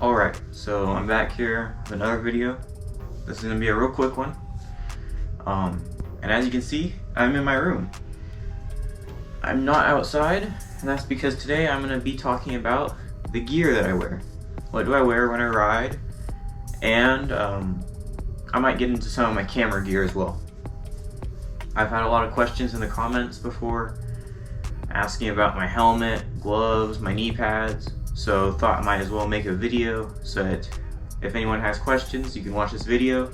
Alright, so I'm back here with another video. This is going to be a real quick one. And as you can see, I'm in my room. I'm not outside, and that's because today I'm going to be talking about the gear that I wear. What do I wear when I ride? And I might get into some of my camera gear as well. I've had a lot of questions in the comments before asking about my helmet, gloves, my knee pads, so thought I might as well make a video so that if anyone has questions, you can watch this video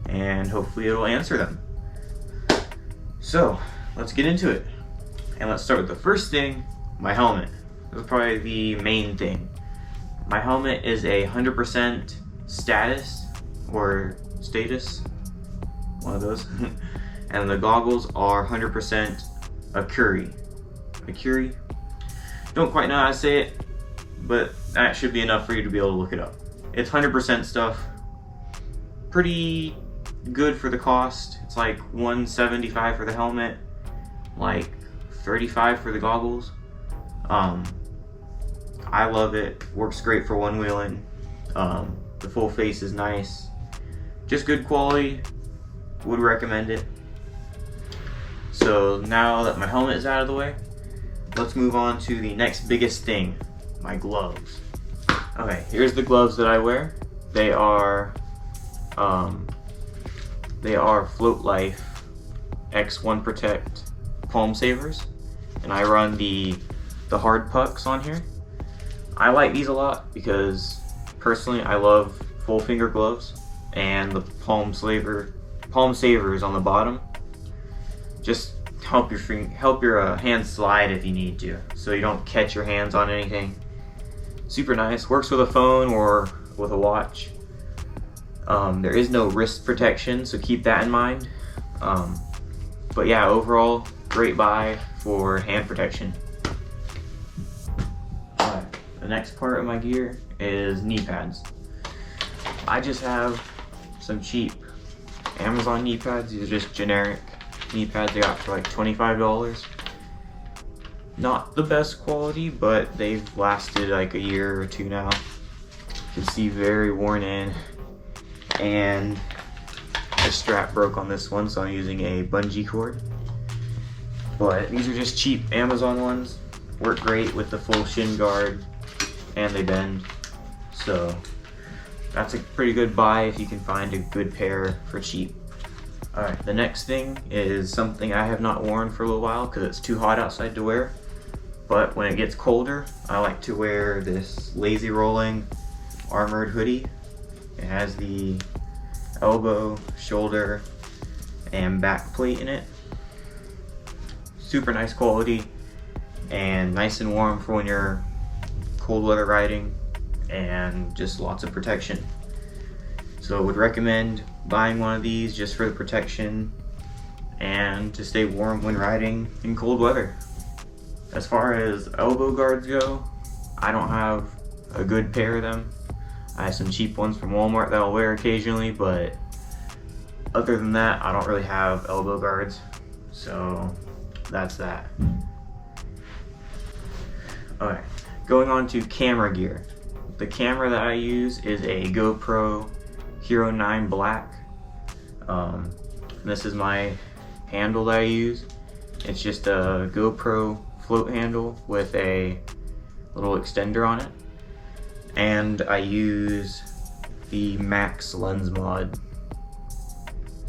and hopefully it'll answer them. So let's get into it, and let's start with the first thing, my helmet. This is probably the main thing. My helmet is a 100% status, one of those, and the goggles are 100% Acuri. Don't quite know how to say it, but that should be enough for you to be able to look it up. It's 100% stuff. Pretty good for the cost. It's like $175 for the helmet, like $35 for the goggles. I love it. Works great for one wheeling. The full face is nice. Just good quality. Would recommend it. So now that my helmet is out of the way, let's move on to the next biggest thing, my gloves. Okay, here's the gloves that I wear. They are Float Life X1 Protect Palm Savers, and I run the hard pucks on here. I like these a lot because personally I love full finger gloves, and the palm savers on the bottom just help your hands slide if you need to, so you don't catch your hands on anything. Super nice. Works with a phone or with a watch. There is no wrist protection, so keep that in mind. But yeah, overall, great buy for hand protection. Alright, the next part of my gear is knee pads. I just have some cheap Amazon knee pads. These are just generic knee pads I got for like $25. Not the best quality, but they've lasted like a year or two now. You can see very worn in, and the strap broke on this one, so I'm using a bungee cord. But these are just cheap Amazon ones. Work great with the full shin guard, and they bend. So that's a pretty good buy if you can find a good pair for cheap. Alright, the next thing is something I have not worn for a little while because it's too hot outside to wear. But when it gets colder, I like to wear this lazy rolling armored hoodie. It has the elbow, shoulder, and back plate in it. Super nice quality and nice and warm for when you're cold weather riding, and just lots of protection. So I would recommend buying one of these just for the protection and to stay warm when riding in cold weather. As far as elbow guards go, I don't have a good pair of them. I have some cheap ones from Walmart that I'll wear occasionally, but other than that, I don't really have elbow guards. So that's that. Alright, going on to camera gear. The camera that I use is a GoPro Hero 9 Black. This is my handle that I use. It's just a GoPro float handle with a little extender on it. And I use the Max lens mod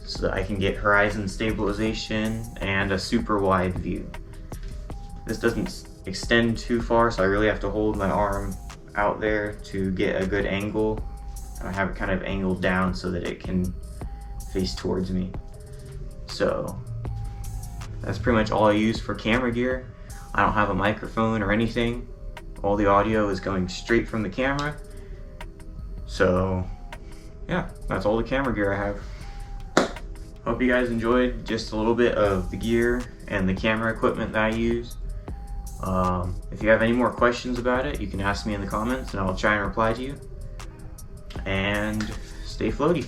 so that I can get horizon stabilization and a super wide view. This doesn't extend too far, so I really have to hold my arm out there to get a good angle. I have it kind of angled down so that it can face towards me. So that's pretty much all I use for camera gear. I don't have a microphone or anything. All the audio is going straight from the camera. So yeah, that's all the camera gear I have. Hope you guys enjoyed just a little bit of the gear and the camera equipment that I use. If you have any more questions about it, you can ask me in the comments and I'll try and reply to you. And stay floaty.